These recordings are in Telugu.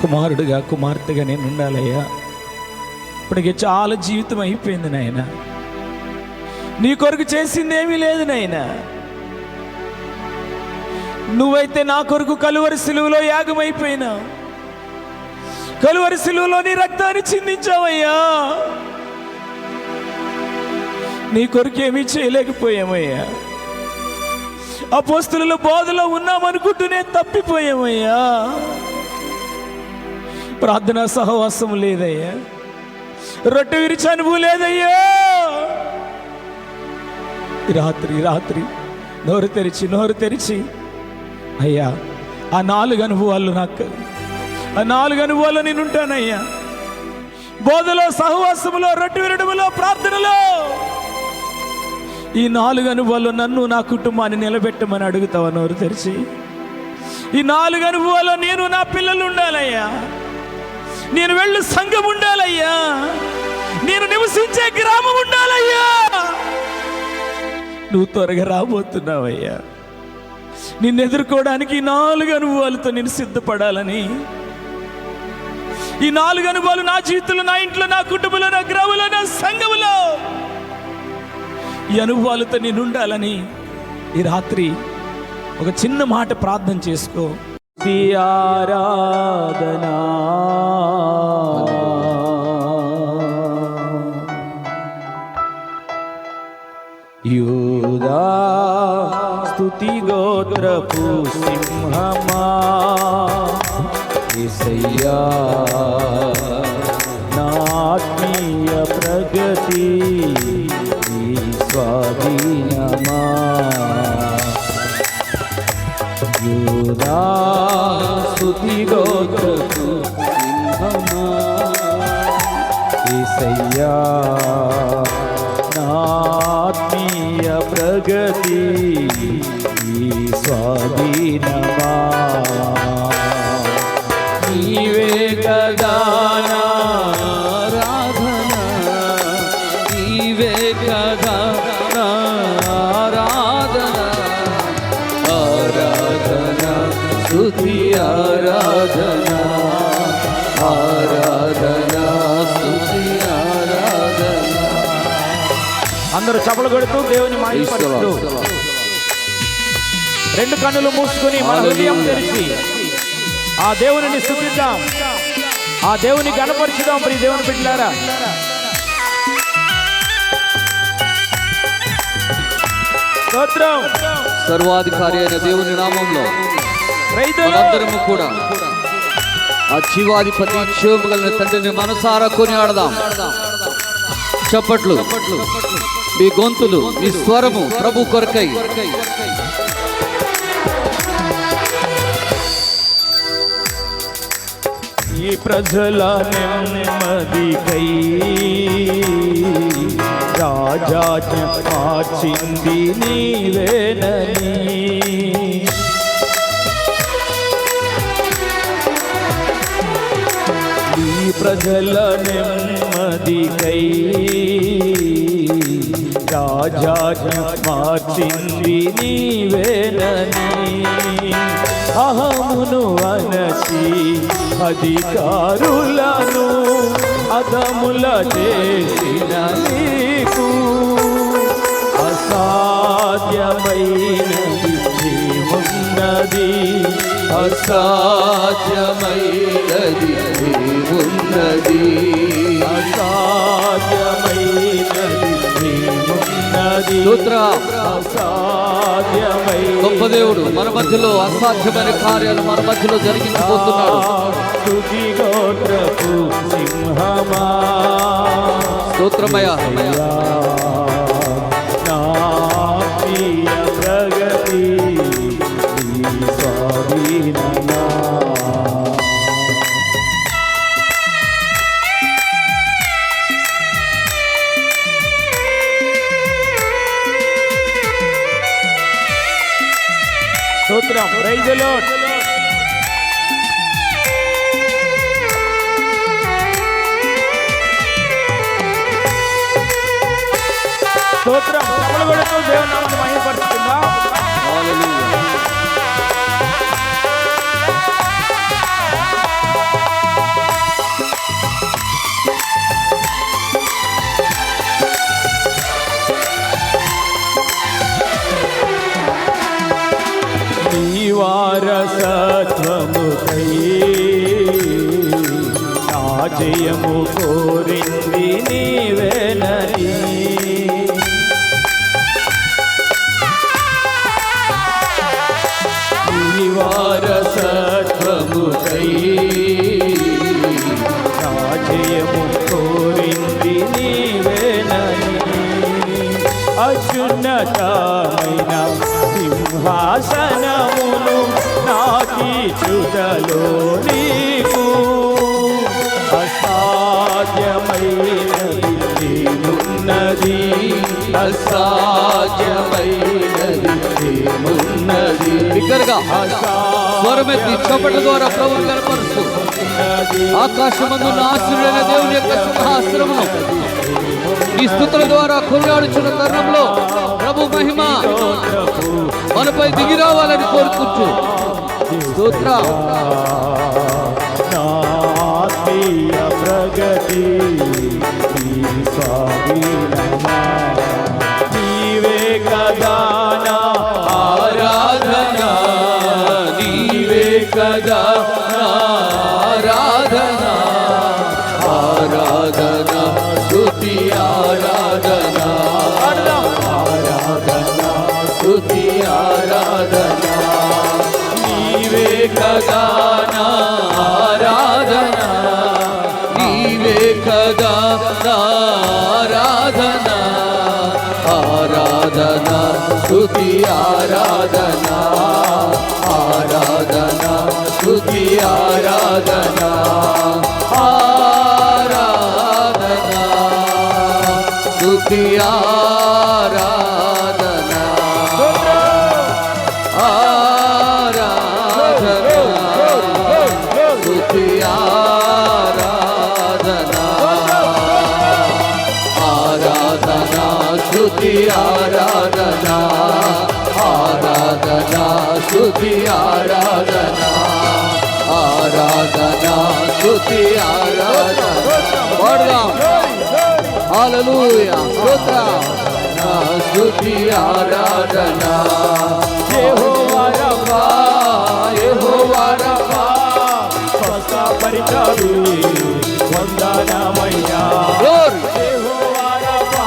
కుమారుడుగా కుమార్తెగా నేను ఉండాలయ్యా. ఇప్పటికే చాలా జీవితం అయిపోయింది నాయన, నీ కొరకు చేసింది ఏమీ లేదు నాయన. నువ్వైతే నా కొరకు కలువరి సిలువలో యాగమైపోయినావు, కలువరి సిలువలో నీ రక్తాన్ని చిందించావయ్యా. నీ కొరకు ఏమీ చేయలేకపోయామయ్యా. అపోస్తలుల బోధలో ఉన్నామనుకుంటూనే తప్పిపోయామయ్యా. ప్రార్థనా సహవాసం లేదయ్యా, రొట్టె విరిచి అనుభవం లేదయ్యా. రాత్రి నోరు తెరిచి అయ్యా, ఆ 4 అనుభవాలు ఆ 4 అనుభవాలు నేను ఉంటానయ్యా. బోధలో, సహవాసములో, రొట్టె విరడములో, ప్రార్థనలో ఈ 4 అనుభవాలు నన్ను, నా కుటుంబాన్ని నిలబెట్టమని అడుగుతావా? నోరు తెరిచి ఈ 4 అనుభవాలు నేను, నా పిల్లలు ఉండాలయ్యా. నేను వెళ్ళు సంఘం ఉండాలయ్యా. నేను నివసించే గ్రామం ఉండాలయ్యా. నువ్వు త్వరగా రాబోతున్నావయ్యా. నిన్ను ఎదుర్కోవడానికి ఈ 4 అనుభవాలతో నేను సిద్ధపడాలని, ఈ 4 అనుభవాలు నా జీవితంలో, నా ఇంట్లో, నా కుటుంబంలో, నా గ్రామంలో, నా సంఘంలో ఈ అనుభవాలతో నేను ఉండాలని ఈ రాత్రి ఒక చిన్న మాట ప్రార్థన చేసుకో. ఆరాధనా యూదా స్తుతి గోత్రపు సింహమా, యేసయ్యా నా ఆత్మీయ ప్రగతి స్వాధీనమా. యూదా స్తుతి గోత్రపు సింహమా, యేసయ్యా నా ఆత్మీయ ప్రగతి స్వాధీనమా. నీవే కదా నా ఆరాధన, నీవే కదా నా ఆరాధన. ఆరాధన స్తుతి ఆరాధన, ఆరాధన స్తుతి ఆరాధన. అందరూ చప్పలు కొడుతూ దేవుని మహిమపరుస్తూ 2 కన్నులు మూసుకొని మన హృదయం తెరిచి ఆ దేవునిని స్తుతిద్దాం, ఆ దేవుని గణపరచుదాం. ప్రియ దేవుని బిడ్డలారా, స్తోత్రం. సర్వాధికారి అయిన దేవుని నామంలో మనందరము కూడా ఆ జీవాధిపతి, క్షేమము కలిగిన తండ్రిని మనసారా కొనియాడదాం. చప్పట్లు, మీ గొంతులు, మీ స్వరము ప్రభు కొరకై. ఈ ప్రజల నెమ్మదికై రాజాజ్ఞ మార్చింది నీవేనని, ఈ ప్రజల నెమ్మదికై రాజాజ్ఞ మార్చింది నీవేనని. అహమును అనసి అధికారులను అదముల చేసిన నీకు అసాధ్యమైనది ఏమున్నది, అసాధ్యమైనది ఏమున్నది, అసాధ్యమైనది ఏమున్నది. గొప్ప దేవుడు మన మధ్యలో అసాధ్యమైన కార్యాలు మన మధ్యలో జరిగించబోతున్నాడు. స్తుతి గోత్రపు సింహమా, స్తోత్రమయ్యా. నా ఆత్మీయ ప్రగతి స్వాధీనమా. స్తోత్రం. Praise the lord. స్తోత్రం. చప్పట్లు కొడుతూ దేవుని నామమును మహిమపరుచుకుందాం. హల్లెలూయా. కొరకై నా జయము కోరింది నీవేనని అత్యున్నతమైన సింహాసనమును నాకీచుటలో నీకు అసాధ్యమైనది ఏమున్నది అసాధ్యమైనది ఏమున్నది. బిగ్గరగా స్వరమెత్తి చప్పట్ల ద్వారా ప్రభువును కనపరుస్తూ ఆకాశమందున్న ఆశ్చర్యమైన దేవుని యొక్క సింహాసనమును ఈ స్తుతుల ద్వారా కొనియాడుచున్న తరుణంలో ప్రభు మహిమ మనపై దిగి రావాలని కోరుకుంటూ స్తోత్రం. ఆత్మీయ ప్రగతి నీవే కదా నా ఆరాధన, నీవే కదా ఆరాధన, ఆరాధన స్తుతి ఆరాధన, ఆరాధన స్తుతి ఆరాధన, నీవే కదా ఆరాధన, నీవే కదా ఆరాధన, ఆరాధన స్తుతి ఆరాధన, ఆరాధన స్తుతి ఆరాధన, ఆరాధన స్తుతి ఆరాధన, ఆరాధన స్తుతి ఆరాధన, ఆరాధన స్తుతి ఆరాధన, ఆరాధన స్తుతి ఆరాధన, ఆరాధన స్తుతి ఆరాధన. పాడదాం హల్లెలూయా స్తోత్రం. స్తుతి ఆరాధన యెహోవా రబ్బా యెహోవా రబ్బా స్వస్థపరిచాడు వందనమయ్యా గ్లోరీ యెహోవా రబ్బా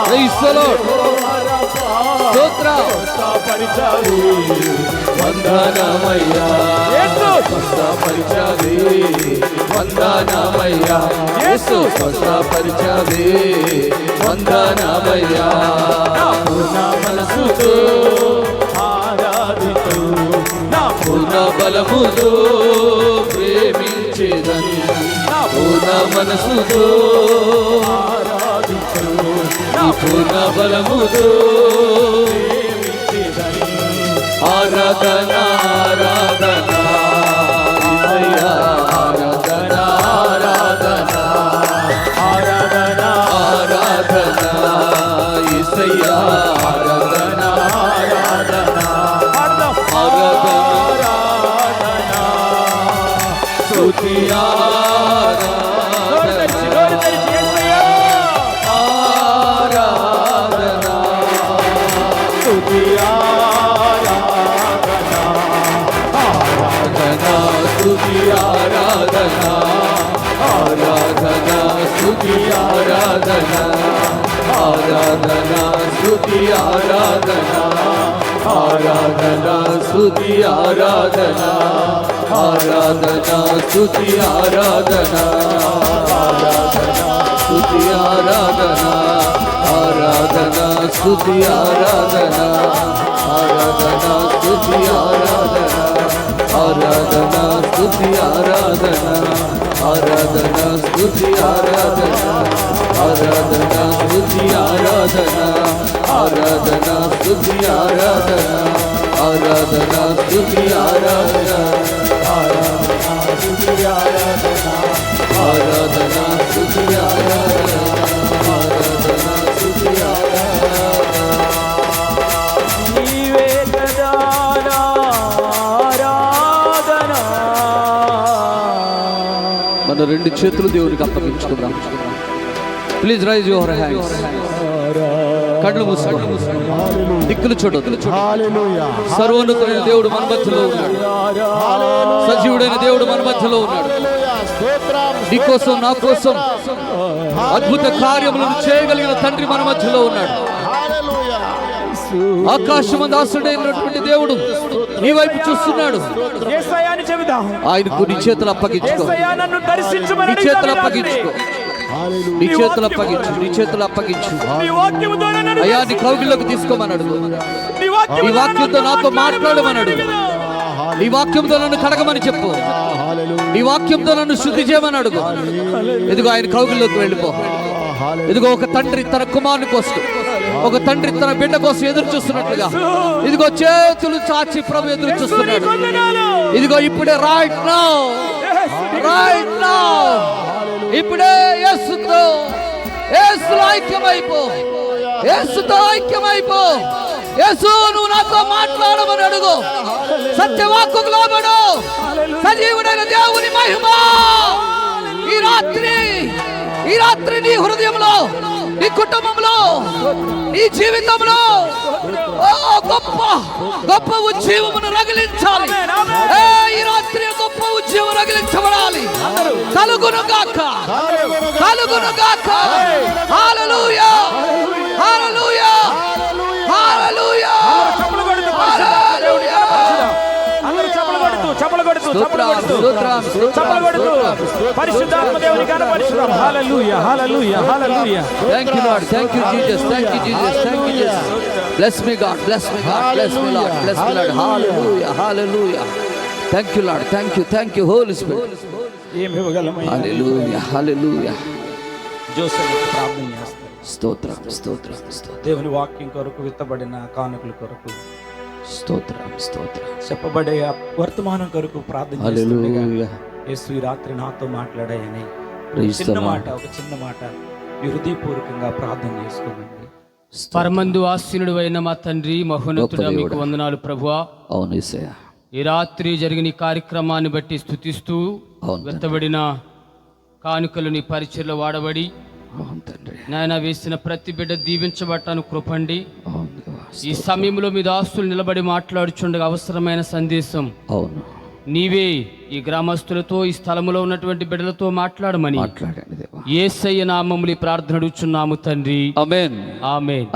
ప్రైజ్ ది లార్డ్ స్తోత్రం. స్వస్థపరిచాడు వందనమయ్యా యేసు స్వస్థపరిచావే వందనమయ్యా, యేసు స్వస్థపరిచావే వందనమయ్యా. నా పూర్ణ మనసుతో ఆరాధితూ నా పూర్ణ బలముతో ప్రేమించేదని, నా పూర్ణ మనసుతో ఆరాధితూ నా పూర్ణ బలముతో ఆరాధన ఆరాధన యేసయ్యా, ఆరాధన ఆరాధన ఆరాధన ఆరాధన యేసయ్యా, ఆరాధన ఆరాధన ఆరాధన స్తుతి ఆరాధన, ఆరాధన స్తుతి ఆరాధన, ఆరాధన స్తుతి ఆరాధన, ఆరాధన స్తుతి ఆరాధన, ఆరాధన స్తుతి ఆరాధన, ఆరాధన స్తుతి ఆరాధన, ఆరాధన స్తుతి ఆరాధన, ఆరాధన స్తుతి ఆరాధన, ఆరాధన స్తుతి ఆరాధన, ఆరాధన స్తుతి ఆరాధన, ఆరాధన స్తుతి ఆరాధన, ఆరాధన స్తుతి ఆరాధన, ఆరాధన స్తుతి ఆరాధన, ఆరాధన స్తుతి ఆరాధన, ఆరాధన స్తుతి ఆరాధన, ఆరాధన స్తుతి ఆరాధన. నీవే కదా నా ఆరాధన. మన రెండు చేతులు దేవునికి అప్పగించుకుందాం. Please raise your hands. కళ్ళు మూసుకోండి, దిక్కులు చూడొద్దు. సర్వోన్నతుడైన దేవుడు మన మధ్యలో ఉన్నాడు. సజీవుడైన దేవుడు మన మధ్యలో ఉన్నాడు. నీ కోసం నా కోసం అద్భుత కార్యములను చేయగలిగిన తండ్రి మన మధ్యలో ఉన్నాడు. ఆకాశమందు ఆసుడైనటువంటి దేవుడు నీ వైపు చూస్తున్నాడు. యేసయ్యా అని చెబుదాం. ఆయనకు నీ చేతులు అప్పగించుకో, యేసయ్యా నన్ను దర్శించమని నీ చేతులు అడిగాను. అప్పగించుకో, నీ చేతులు అప్పగించు, నీ చేతులు అప్పగించు. నీ వాక్యము ద్వారా నన్ను అయ్యా నీ కౌగిల్లోకి తీసుకోమని అడుగు. నీ వాక్యము నీ వాక్యంతో నాతో మాట్లాడమని అడుగు. నీ వాక్యంతో నన్ను కడగమని చెప్పు. నీ వాక్యంతో నన్ను శుద్ధి చేయమని అడుగు. ఇదిగో ఆయన కౌగిల్లోకి వెళ్ళిపో. ఇదిగో ఒక తండ్రి తన కుమారుని కోసం, ఒక తండ్రి తన బిడ్డ కోసం ఎదురు చూస్తున్నట్లుగా ఇదిగో చేతులు చాచి ప్రభు ఎదురు చూస్తున్నాడు. ఇదిగో ఇప్పుడే రైట్ నౌ, రైట్ నౌ, ఇప్పుడే యేసుతో, యేసులో ఐక్యమైపో, యేసుతో ఐక్యమైపో. యేసు నువ్వు నాతో మాట్లాడమని అడుగు. సత్యవాక్కుకు లోబడు. సజీవుడైన దేవుని మహిమ ఈ రాత్రి నీ హృదయంలో, నీ కుటుంబంలో, నీ జీవితంలో గొప్ప గొప్ప ఉజ్జీవమును రగిలించాలి. ఈ రాత్రి గొప్ప ఉజ్జీవం రగిలించబడాలి. కలుగును గాక, కలుగును గాక. హల్లెలూయా, హల్లెలూయా, హల్లెలూయా, హల్లెలూయా. పరిశుద్ధాత్మ దేవుని కనపరిచుదాం. హల్లెలూయా, హల్లెలూయా, హల్లెలూయా. Thank you Lord, thank you Jesus, thank you Jesus, thank you Jesus. Bless me God, bless me God, bless me Lord, bless me Lord. Hallelujah, hallelujah. Thank you Lord, thank you Holy Spirit. ఏమి ఇవ్వగలమయ్యా? Hallelujah, hallelujah. జోసెఫ్ ప్రార్థన చేస్తాడు. స్తోత్రం, స్తోత్రం, స్తోత్రం, దేవుని వాక్యం కొరకు విత్తబడిన కానుకల కొరకు, స్తోత్రం, స్తోత్రం. చెప్పబడే ఆ వర్తమానం కొరకు ప్రార్థన చేస్తుండగా Hallelujah. యేసు ఈ రాత్రి నాతో మాట్లాడాయని Praise the Lord. ఒక చిన్న మాట మీ హృదయపూర్వకంగా ప్రార్థన చేసుకోండి. పరమందు ఆసీనుడు అయిన మా తండ్రి మహోన్నతుడా, మీకు వందనాలు ప్రభువా. అవును యేసయ్యా, ఈ రాత్రి జరిగిన ఈ కార్యక్రమాన్ని బట్టి స్తుతిస్తూ అవును వెత్తబడిన కానుకలు నీ పరిచయలో వాడబడి అవును తండ్రి, నాయన వేసిన ప్రతి బిడ్డ దీవించబట్టాను కృపండి. అవును ఈ సమయంలో మీ దాస్తులు నిలబడి మాట్లాడుచుండగా అవసరమైన సందేశం అవును నీవే ఈ గ్రామస్తులతో, ఈ స్థలములో ఉన్నటువంటి బిడ్డలతో మాట్లాడమని మాట్లాడండి దేవా. యేసయ్య నామములో ఈ ప్రార్థన అడుగుచున్నాము తండ్రి. ఆమేన్. ఆమేన్.